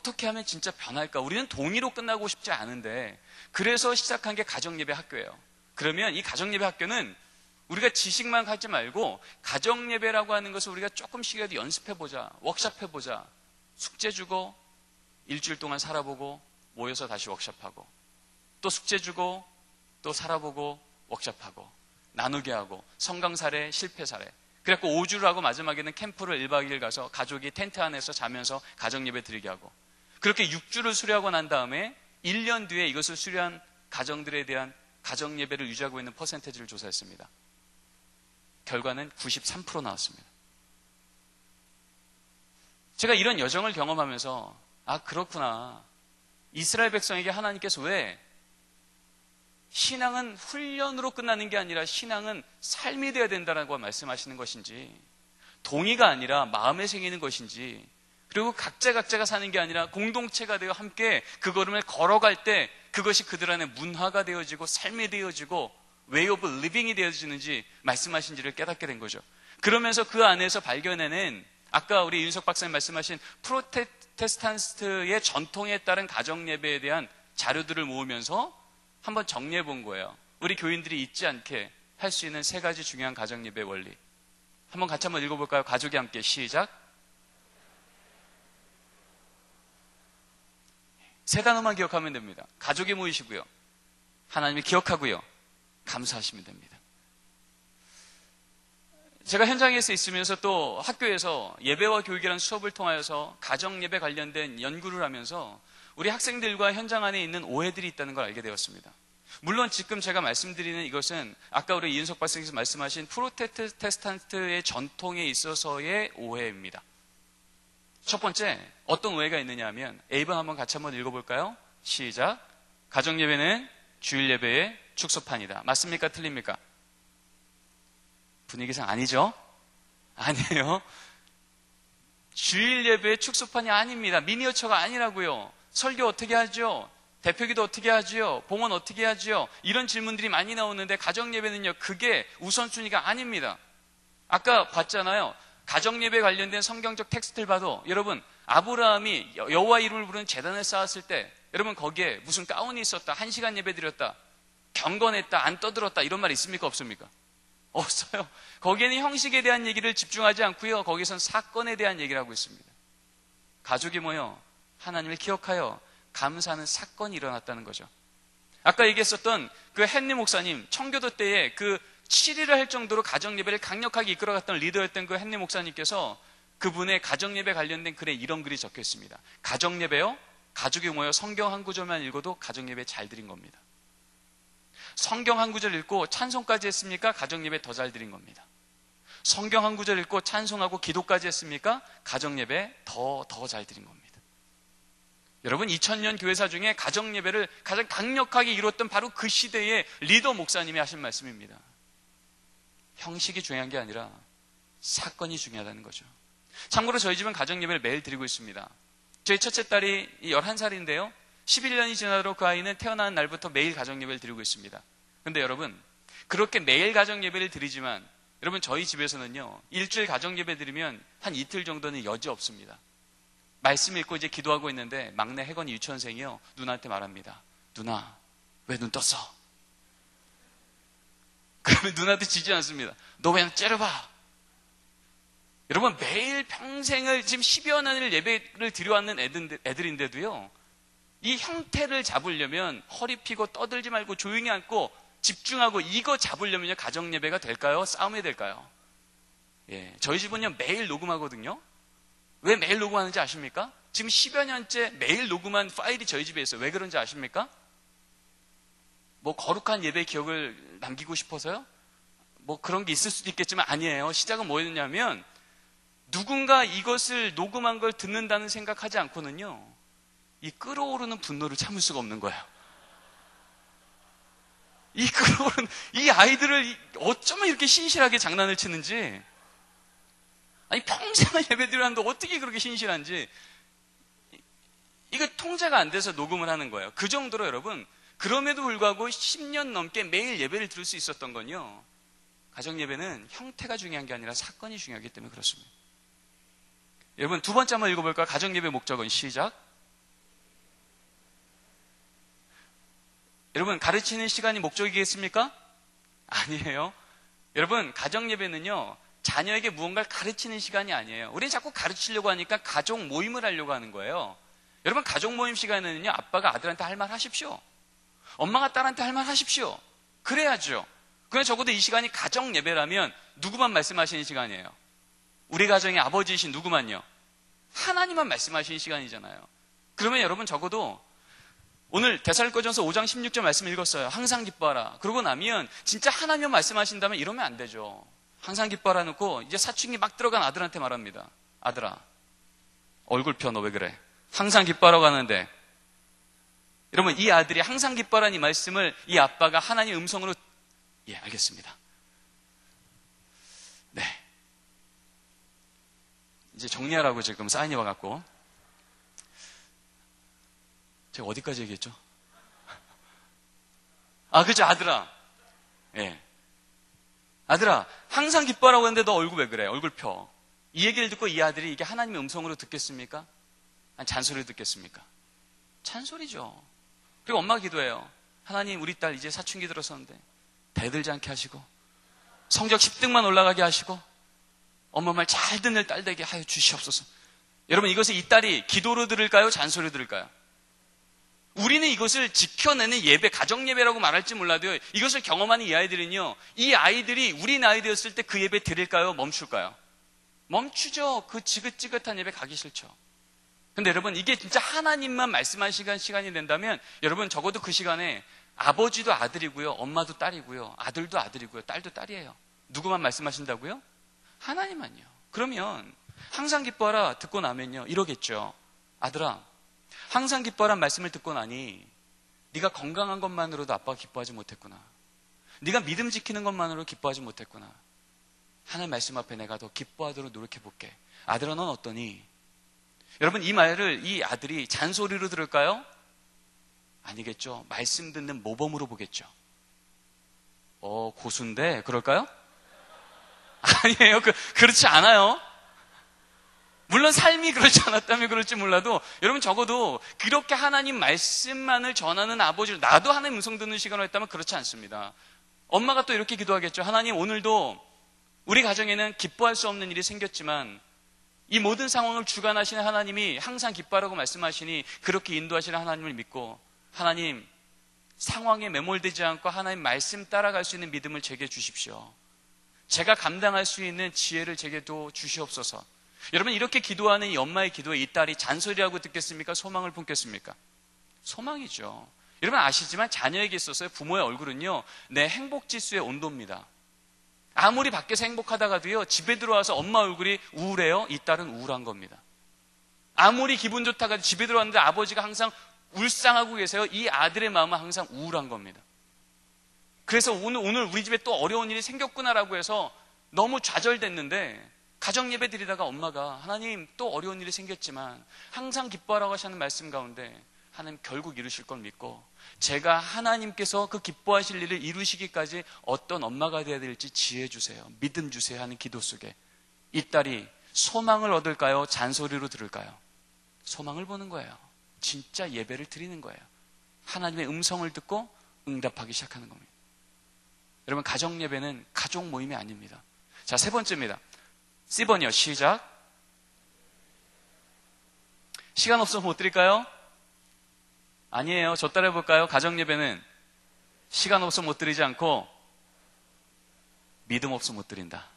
어떻게 하면 진짜 변할까? 우리는 동의로 끝나고 싶지 않은데 그래서 시작한 게 가정예배 학교예요. 그러면 이 가정예배 학교는 우리가 지식만 하지 말고 가정예배라고 하는 것을 우리가 조금씩이라도 연습해보자, 워크숍해보자, 숙제 주고 일주일 동안 살아보고 모여서 다시 워크숍하고 또 숙제 주고 또 살아보고 워크숍하고 나누게 하고 성강 사례, 실패 사례. 그래갖고 5주를 하고 마지막에는 캠프를 1박 2일 가서 가족이 텐트 안에서 자면서 가정예배 드리게 하고 그렇게 6주를 수료하고 난 다음에 1년 뒤에 이것을 수료한 가정들에 대한 가정예배를 유지하고 있는 퍼센테이지를 조사했습니다. 결과는 93% 나왔습니다. 제가 이런 여정을 경험하면서 아 그렇구나. 이스라엘 백성에게 하나님께서 왜 신앙은 훈련으로 끝나는 게 아니라 신앙은 삶이 되어야 된다고 말씀하시는 것인지 동의가 아니라 마음에 생기는 것인지 그리고 각자가 사는 게 아니라 공동체가 되어 함께 그 걸음을 걸어갈 때 그것이 그들 안에 문화가 되어지고 삶이 되어지고 way of living이 되어지는지 말씀하신지를 깨닫게 된 거죠. 그러면서 그 안에서 발견해낸 아까 우리 윤석 박사님 말씀하신 프로테스탄트의 전통에 따른 가정예배에 대한 자료들을 모으면서 한번 정리해 본 거예요. 우리 교인들이 잊지 않게 할 수 있는 3가지 중요한 가정예배 원리. 같이 한번 읽어볼까요? 가족이 함께 시작. 3단어만 기억하면 됩니다. 가족이 모이시고요. 하나님을 기억하고요. 감사하시면 됩니다. 제가 현장에서 있으면서 또 학교에서 예배와 교육이라는 수업을 통하여서 가정예배 관련된 연구를 하면서 우리 학생들과 현장 안에 있는 오해들이 있다는 걸 알게 되었습니다. 물론 지금 제가 말씀드리는 이것은 아까 우리 이윤석 박사님께서 말씀하신 프로테스탄트의 전통에 있어서의 오해입니다. 첫 번째, 어떤 오해가 있느냐 하면 A번 한번 같이 한번 읽어볼까요? 시작. 가정예배는 주일예배의 축소판이다. 맞습니까? 틀립니까? 분위기상 아니죠? 아니에요. 주일예배의 축소판이 아닙니다. 미니어처가 아니라고요. 설교 어떻게 하죠? 대표기도 어떻게 하지요? 봉헌 어떻게 하지요? 이런 질문들이 많이 나오는데 가정예배는요, 그게 우선순위가 아닙니다. 아까 봤잖아요. 가정예배 관련된 성경적 텍스트를 봐도 여러분 아브라함이 여호와 이름을 부르는 제단을 쌓았을 때 여러분 거기에 무슨 가운이 있었다, 1시간 예배 드렸다, 경건했다, 안 떠들었다 이런 말 있습니까? 없습니까? 없어요. 거기에는 형식에 대한 얘기를 집중하지 않고요. 거기선 사건에 대한 얘기를 하고 있습니다. 가족이 모여 하나님을 기억하여 감사하는 사건이 일어났다는 거죠. 아까 얘기했었던 그 헨리 목사님, 청교도 때에 그 7일을 할 정도로 가정예배를 강력하게 이끌어갔던 리더였던 그 헨리 목사님께서 그분의 가정예배 관련된 글에 이런 글이 적혀 있습니다. 가정예배요? 가족이 모여 성경 한 구절만 읽어도 가정예배 잘 드린 겁니다. 성경 한 구절 읽고 찬송까지 했습니까? 가정예배 더 잘 드린 겁니다. 성경 한 구절 읽고 찬송하고 기도까지 했습니까? 가정예배 더 잘 드린 겁니다. 여러분 2000년 교회사 중에 가정예배를 가장 강력하게 이루었던 바로 그 시대의 리더 목사님이 하신 말씀입니다. 형식이 중요한 게 아니라 사건이 중요하다는 거죠. 참고로 저희 집은 가정예배를 매일 드리고 있습니다. 저희 첫째 딸이 11살인데요. 11년이 지나도록 그 아이는 태어난 날부터 매일 가정예배를 드리고 있습니다. 근데 여러분 그렇게 매일 가정예배를 드리지만 여러분 저희 집에서는요 일주일 가정예배 드리면 한 이틀 정도는 여지 없습니다. 말씀 읽고 이제 기도하고 있는데 막내 혜건이 유치원생이요 누나한테 말합니다. 누나 왜 눈 떴어? 그러면 누나도 지지 않습니다. 너 그냥 째려봐. 여러분 매일 평생을 지금 10여 년을 예배를 드려왔는 애들인데도요 이 형태를 잡으려면 허리 펴고 떠들지 말고 조용히 앉고 집중하고 이거 잡으려면요 가정예배가 될까요? 싸움이 될까요? 예, 저희 집은요 매일 녹음하거든요. 왜 매일 녹음하는지 아십니까? 지금 10여 년째 매일 녹음한 파일이 저희 집에 있어요. 왜 그런지 아십니까? 뭐 거룩한 예배 기억을 남기고 싶어서요? 뭐 그런 게 있을 수도 있겠지만 아니에요. 시작은 뭐였냐면 누군가 이것을 녹음한 걸 듣는다는 생각하지 않고는요 이 끓어오르는 분노를 참을 수가 없는 거예요. 이 끓어오르는 이 아이들을 어쩌면 이렇게 신실하게 장난을 치는지 아니 평생을 예배드렸는데 어떻게 그렇게 신실한지 이거 통제가 안 돼서 녹음을 하는 거예요. 그 정도로 여러분 그럼에도 불구하고 10년 넘게 매일 예배를 들을 수 있었던 건요 가정예배는 형태가 중요한 게 아니라 사건이 중요하기 때문에 그렇습니다. 여러분 두 번째 한번 읽어볼까요? 가정예배 목적은 시작. 여러분, 가르치는 시간이 목적이겠습니까? 아니에요. 여러분, 가정예배는요, 자녀에게 무언가를 가르치는 시간이 아니에요. 우리는 자꾸 가르치려고 하니까 가족 모임을 하려고 하는 거예요. 여러분, 가족 모임 시간에는요, 아빠가 아들한테 할 말 하십시오. 엄마가 딸한테 할 말 하십시오. 그래야죠. 그냥 적어도 이 시간이 가정예배라면 누구만 말씀하시는 시간이에요? 우리 가정의 아버지이신 누구만요? 하나님만 말씀하시는 시간이잖아요. 그러면 여러분, 적어도 오늘 데살로니가전서 5장 16절 말씀 읽었어요. 항상 기뻐하라. 그러고 나면 진짜 하나님 말씀하신다면 이러면 안 되죠. 항상 기뻐하라 놓고 이제 사춘기 막 들어간 아들한테 말합니다. 아들아, 얼굴 펴. 너 왜 그래? 항상 기뻐하라고 하는데, 여러분, 이 아들이 항상 기뻐하라는 이 말씀을 이 아빠가 하나님 음성으로, 예, 알겠습니다. 네. 이제 정리하라고 지금 사인이 와갖고. 제가 어디까지 얘기했죠? 그죠, 아들아. 예. 아들아, 항상 기뻐하라고 했는데 너 얼굴 왜 그래? 얼굴 펴. 이 얘기를 듣고 이 아들이 이게 하나님의 음성으로 듣겠습니까? 아니, 잔소리를 듣겠습니까? 잔소리죠. 그리고 엄마가 기도해요. 하나님, 우리 딸 이제 사춘기 들어섰는데 대들지 않게 하시고 성적 10등만 올라가게 하시고 엄마 말 잘 듣는 딸 되게 하여 주시옵소서. 여러분, 이것을 이 딸이 기도로 들을까요? 잔소리로 들을까요? 우리는 이것을 지켜내는 예배, 가정예배라고 말할지 몰라도요, 이것을 경험하는 이 아이들은요, 이 아이들이 우리 나이 되었을 때 그 예배 드릴까요? 멈출까요? 멈추죠. 그 지긋지긋한 예배 가기 싫죠. 근데 여러분, 이게 진짜 하나님만 말씀하시는 시간이 된다면 여러분, 적어도 그 시간에 아버지도 아들이고요, 엄마도 딸이고요, 아들도 아들이고요, 딸도 딸이에요. 누구만 말씀하신다고요? 하나님만요. 그러면 항상 기뻐하라 듣고 나면요, 이러겠죠. 아들아, 항상 기뻐하란 말씀을 듣고 나니 네가 건강한 것만으로도 아빠가 기뻐하지 못했구나. 네가 믿음 지키는 것만으로 기뻐하지 못했구나. 하나님 말씀 앞에 내가 더 기뻐하도록 노력해볼게. 아들아, 넌 어떠니? 여러분, 이 말을 이 아들이 잔소리로 들을까요? 아니겠죠. 말씀 듣는 모범으로 보겠죠. 고수인데 그럴까요? 아니에요. 그렇지 않아요. 물론 삶이 그렇지 않았다면 그럴지 몰라도 여러분, 적어도 그렇게 하나님 말씀만을 전하는 아버지를 나도 하나님 음성 듣는 시간을 했다면 그렇지 않습니다. 엄마가 또 이렇게 기도하겠죠. 하나님, 오늘도 우리 가정에는 기뻐할 수 없는 일이 생겼지만 이 모든 상황을 주관하시는 하나님이 항상 기뻐하라고 말씀하시니 그렇게 인도하시는 하나님을 믿고, 하나님, 상황에 매몰되지 않고 하나님 말씀 따라갈 수 있는 믿음을 제게 주십시오. 제가 감당할 수 있는 지혜를 제게도 주시옵소서. 여러분, 이렇게 기도하는 이 엄마의 기도에 이 딸이 잔소리하고 듣겠습니까? 소망을 품겠습니까? 소망이죠. 여러분 아시지만 자녀에게 있어서 부모의 얼굴은요, 내 행복지수의 온도입니다. 아무리 밖에서 행복하다가도요, 집에 들어와서 엄마 얼굴이 우울해요? 이 딸은 우울한 겁니다. 아무리 기분 좋다가 집에 들어왔는데 아버지가 항상 울상하고 계세요? 이 아들의 마음은 항상 우울한 겁니다. 그래서 오늘 우리 집에 또 어려운 일이 생겼구나라고 해서 너무 좌절됐는데, 가정예배 드리다가 엄마가 하나님, 또 어려운 일이 생겼지만 항상 기뻐하라고 하시는 말씀 가운데 하나님 결국 이루실 걸 믿고, 제가 하나님께서 그 기뻐하실 일을 이루시기까지 어떤 엄마가 되어야 될지 지혜 주세요, 믿음 주세요 하는 기도 속에 이 딸이 소망을 얻을까요? 잔소리로 들을까요? 소망을 보는 거예요. 진짜 예배를 드리는 거예요. 하나님의 음성을 듣고 응답하기 시작하는 겁니다. 여러분, 가정예배는 가족 모임이 아닙니다. 자, 세 번째입니다. C번이요. 시작. 시간 없어서 못 드릴까요? 아니에요. 저 따라 해볼까요? 가정예배는 시간 없어서 못 드리지 않고 믿음 없어서 못 드린다.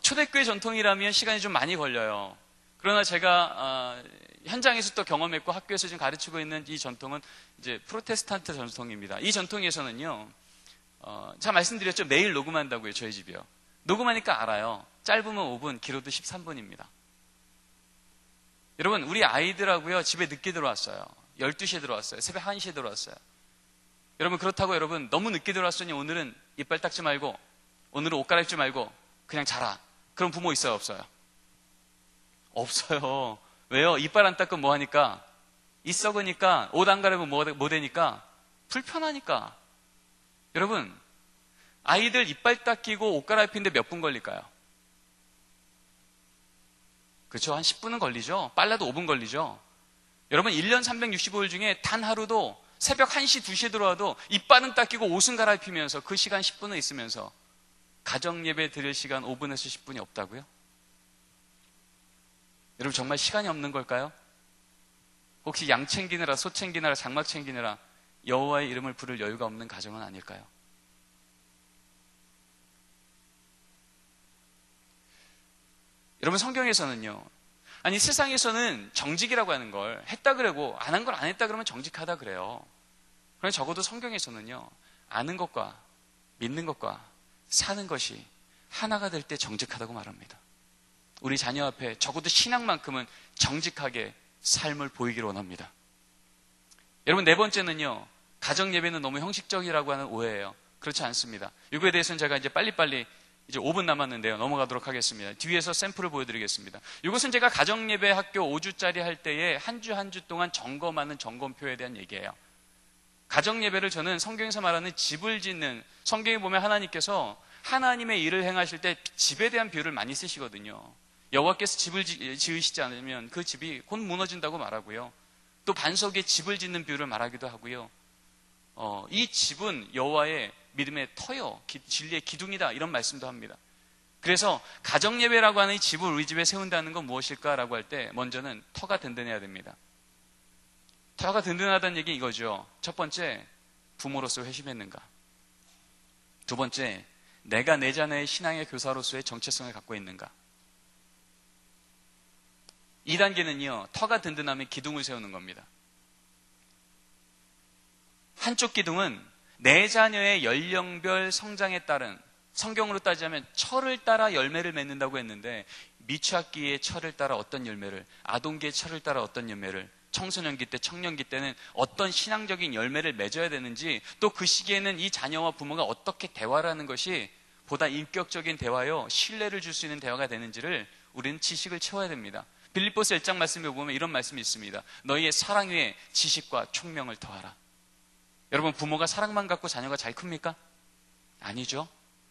초대교회 전통이라면 시간이 좀 많이 걸려요. 그러나 제가 현장에서 또 경험했고 학교에서 지금 가르치고 있는 이 전통은 이제 프로테스탄트 전통입니다. 이 전통에서는요, 제가 말씀드렸죠. 매일 녹음한다고요. 저희 집이요. 녹음하니까 알아요. 짧으면 5분, 길어도 13분입니다. 여러분, 우리 아이들하고요, 집에 늦게 들어왔어요. 12시에 들어왔어요. 새벽 1시에 들어왔어요. 여러분, 그렇다고 여러분 너무 늦게 들어왔으니 오늘은 이빨 닦지 말고, 오늘은 옷 갈아입지 말고 그냥 자라. 그런 부모 있어요? 없어요? 없어요. 왜요? 이빨 안 닦으면 뭐 하니까? 이 썩으니까. 옷 안 갈아입으면 뭐 되니까? 불편하니까. 여러분, 아이들 이빨 닦이고 옷 갈아입히는데 몇 분 걸릴까요? 그렇죠? 한 10분은 걸리죠? 빨라도 5분 걸리죠? 여러분 1년 365일 중에 단 하루도 새벽 1시, 2시에 들어와도 이빨은 닦이고 옷은 갈아입히면서 그 시간 10분은 있으면서 가정예배 드릴 시간 5분에서 10분이 없다고요? 여러분 정말 시간이 없는 걸까요? 혹시 양 챙기느라, 소 챙기느라, 장막 챙기느라 여호와의 이름을 부를 여유가 없는 가정은 아닐까요? 여러분 성경에서는요, 아니 세상에서는 정직이라고 하는 걸 했다 그러고 안 한 걸 안 했다 그러면 정직하다 그래요. 그러나 적어도 성경에서는요, 아는 것과 믿는 것과 사는 것이 하나가 될 때 정직하다고 말합니다. 우리 자녀 앞에 적어도 신앙만큼은 정직하게 삶을 보이기를 원합니다. 여러분 네 번째는요, 가정 예배는 너무 형식적이라고 하는 오해예요. 그렇지 않습니다. 이거에 대해서는 제가 이제 빨리빨리 이제 5분 남았는데요, 넘어가도록 하겠습니다. 뒤에서 샘플을 보여드리겠습니다. 이것은 제가 가정 예배 학교 5주짜리 할 때에 한 주 한 주 동안 점검하는 점검표에 대한 얘기예요. 가정 예배를 저는 성경에서 말하는 집을 짓는, 성경에 보면 하나님께서 하나님의 일을 행하실 때 집에 대한 비유를 많이 쓰시거든요. 여호와께서 집을 지으시지 않으면 그 집이 곧 무너진다고 말하고요. 또 반석에 집을 짓는 비유를 말하기도 하고요. 이 집은 여호와의 믿음의 터요, 진리의 기둥이다, 이런 말씀도 합니다. 그래서 가정 예배라고 하는 이 집을 우리 집에 세운다는 건 무엇일까라고 할 때 먼저는 터가 든든해야 됩니다. 터가 든든하다는 얘기 이거죠. 첫 번째, 부모로서 회심했는가. 두 번째, 내가 내 자녀의 신앙의 교사로서의 정체성을 갖고 있는가. 2단계는요, 터가 든든하면 기둥을 세우는 겁니다. 한쪽 기둥은 내 자녀의 연령별 성장에 따른, 성경으로 따지자면 철을 따라 열매를 맺는다고 했는데, 미취학기의 철을 따라 어떤 열매를, 아동기의 철을 따라 어떤 열매를, 청소년기 때, 청년기 때는 어떤 신앙적인 열매를 맺어야 되는지, 또 그 시기에는 이 자녀와 부모가 어떻게 대화를 하는 것이 보다 인격적인 대화요, 신뢰를 줄 수 있는 대화가 되는지를 우리는 지식을 채워야 됩니다. 빌립보서 1장 말씀에 보면 이런 말씀이 있습니다. 너희의 사랑 위에 지식과 총명을 더하라. 여러분, 부모가 사랑만 갖고 자녀가 잘 큽니까? 아니죠.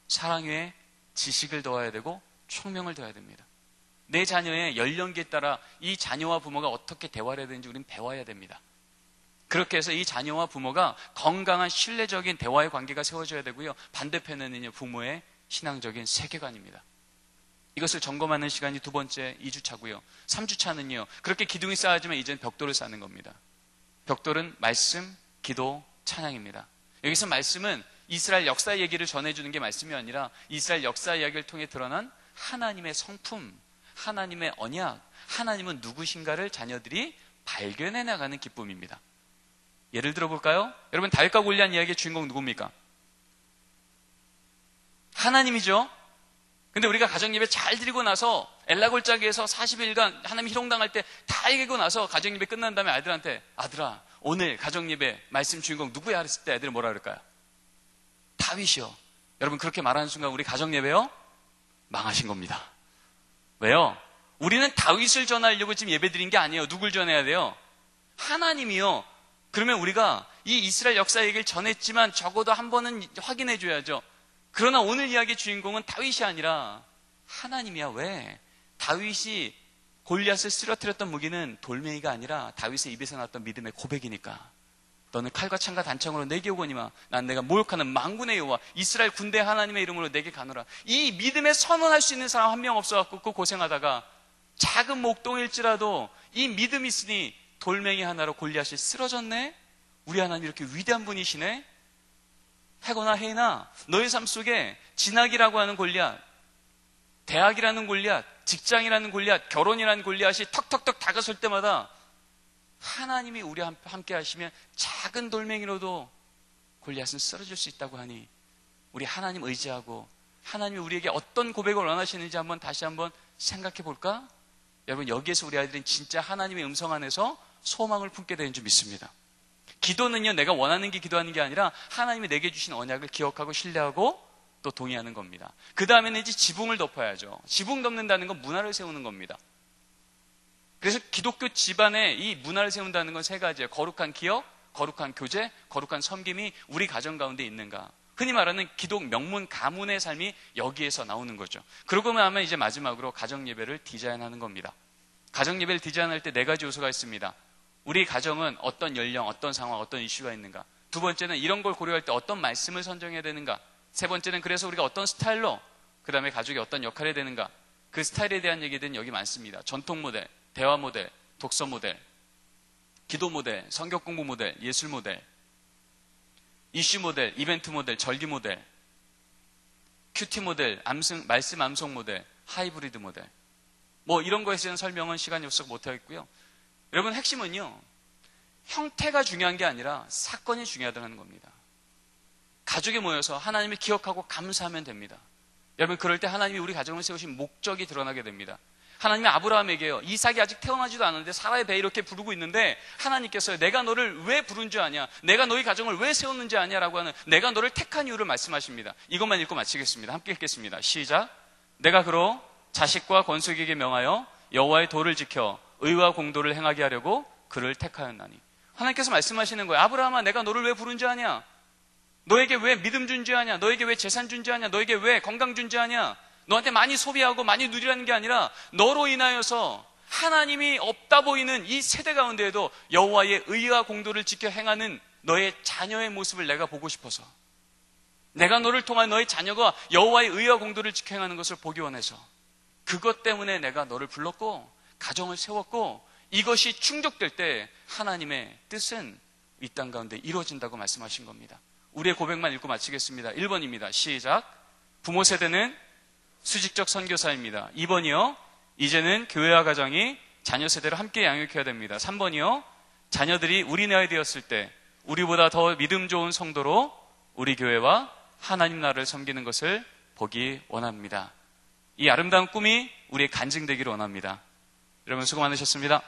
사랑 위에 지식을 더해야 되고 총명을 더해야 됩니다. 내 자녀의 연령기에 따라 이 자녀와 부모가 어떻게 대화를 해야 되는지 우리는 배워야 됩니다. 그렇게 해서 이 자녀와 부모가 건강한 신뢰적인 대화의 관계가 세워져야 되고요. 반대편에는요, 부모의 신앙적인 세계관입니다. 이것을 점검하는 시간이 두 번째 2주차고요. 3주차는요, 그렇게 기둥이 쌓아지면 이제는 벽돌을 쌓는 겁니다. 벽돌은 말씀, 기도, 찬양입니다. 여기서 말씀은 이스라엘 역사 얘기를 전해주는 게 말씀이 아니라 이스라엘 역사 이야기를 통해 드러난 하나님의 성품, 하나님의 언약, 하나님은 누구신가를 자녀들이 발견해 나가는 기쁨입니다. 예를 들어볼까요? 여러분, 다윗과 골리앗 이야기의 주인공 누굽니까? 하나님이죠. 근데 우리가 가정예배 잘 드리고 나서 엘라골짜기에서 40일간 하나님 희롱당할 때 다 이기고 나서 가정예배 끝난 다음에 아이들한테, 아들아, 오늘 가정예배 말씀 주인공 누구야? 했을 때 애들이 뭐라 그럴까요? 다윗이요. 여러분, 그렇게 말하는 순간 우리 가정예배요? 망하신 겁니다. 왜요? 우리는 다윗을 전하려고 지금 예배 드린 게 아니에요. 누굴 전해야 돼요? 하나님이요. 그러면 우리가 이 이스라엘 역사 얘기를 전했지만 적어도 한 번은 확인해 줘야죠. 그러나 오늘 이야기의 주인공은 다윗이 아니라 하나님이야. 왜? 다윗이 골리앗을 쓰러뜨렸던 무기는 돌멩이가 아니라 다윗의 입에서 나왔던 믿음의 고백이니까. 너는 칼과 창과 단창으로 내게 오거니와 난 내가 모욕하는 만군의 여호와 이스라엘 군대 하나님의 이름으로 내게 가노라. 이 믿음에 선언할 수 있는 사람 한 명 없어갖고 그 고생하다가 작은 목동일지라도 이 믿음이 있으니 돌멩이 하나로 골리앗이 쓰러졌네? 우리 하나님 이렇게 위대한 분이시네? 해거나 해나 너의 삶 속에 진학이라고 하는 골리앗, 대학이라는 골리앗, 직장이라는 골리앗, 결혼이라는 골리앗이 턱턱턱 다가설 때마다 하나님이 우리와 함께 하시면 작은 돌멩이로도 골리앗은 쓰러질 수 있다고 하니 우리 하나님 의지하고 하나님이 우리에게 어떤 고백을 원하시는지 다시 한번 생각해 볼까? 여러분, 여기에서 우리 아이들은 진짜 하나님의 음성 안에서 소망을 품게 되는 줄 믿습니다. 기도는요, 내가 원하는 게 기도하는 게 아니라 하나님이 내게 주신 언약을 기억하고 신뢰하고 또 동의하는 겁니다. 그 다음에는 이제 지붕을 덮어야죠. 지붕 덮는다는 건 문화를 세우는 겁니다. 그래서 기독교 집안에 이 문화를 세운다는 건 세 가지예요. 거룩한 기억, 거룩한 교제, 거룩한 섬김이 우리 가정 가운데 있는가. 흔히 말하는 기독 명문 가문의 삶이 여기에서 나오는 거죠. 그러고 나면 이제 마지막으로 가정 예배를 디자인하는 겁니다. 가정 예배를 디자인할 때 네 가지 요소가 있습니다. 우리 가정은 어떤 연령, 어떤 상황, 어떤 이슈가 있는가? 두 번째는 이런 걸 고려할 때 어떤 말씀을 선정해야 되는가? 세 번째는 그래서 우리가 어떤 스타일로, 그 다음에 가족이 어떤 역할을 해야 되는가? 그 스타일에 대한 얘기들은 여기 많습니다. 전통 모델, 대화 모델, 독서 모델, 기도 모델, 성경 공부 모델, 예술 모델, 이슈 모델, 이벤트 모델, 절기 모델, 큐티 모델, 말씀 암송 모델, 하이브리드 모델. 뭐 이런 거에 대한 설명은 시간이 없어서 못하겠고요. 여러분 핵심은요, 형태가 중요한 게 아니라 사건이 중요하다는 겁니다. 가족이 모여서 하나님을 기억하고 감사하면 됩니다. 여러분 그럴 때 하나님이 우리 가정을 세우신 목적이 드러나게 됩니다. 하나님이 아브라함에게요, 이삭이 아직 태어나지도 않았는데 사라의 배 이렇게 부르고 있는데 하나님께서 내가 너를 왜 부른 줄 아냐, 내가 너희 가정을 왜 세웠는지 아냐라고 하는 내가 너를 택한 이유를 말씀하십니다. 이것만 읽고 마치겠습니다. 함께 읽겠습니다. 시작. 내가 그로 자식과 권속에게 명하여 여호와의 도를 지켜 의와 공도를 행하게 하려고 그를 택하였나니. 하나님께서 말씀하시는 거예요. 아브라함아, 내가 너를 왜 부른 줄 아냐, 너에게 왜 믿음 준 줄 아냐, 너에게 왜 재산 준 줄 아냐, 너에게 왜 건강 준 줄 아냐, 너한테 많이 소비하고 많이 누리라는 게 아니라 너로 인하여서 하나님이 없다 보이는 이 세대 가운데에도 여호와의 의와 공도를 지켜 행하는 너의 자녀의 모습을 내가 보고 싶어서, 내가 너를 통한 너의 자녀가 여호와의 의와 공도를 지켜 행하는 것을 보기 원해서, 그것 때문에 내가 너를 불렀고 가정을 세웠고, 이것이 충족될 때 하나님의 뜻은 이 땅 가운데 이루어진다고 말씀하신 겁니다. 우리의 고백만 읽고 마치겠습니다. 1번입니다. 시작. 부모 세대는 수직적 선교사입니다. 2번이요. 이제는 교회와 가정이 자녀 세대를 함께 양육해야 됩니다. 3번이요. 자녀들이 우리 나이 되었을 때 우리보다 더 믿음 좋은 성도로 우리 교회와 하나님 나라를 섬기는 것을 보기 원합니다. 이 아름다운 꿈이 우리의 간증되기를 원합니다. 여러분 수고 많으셨습니다.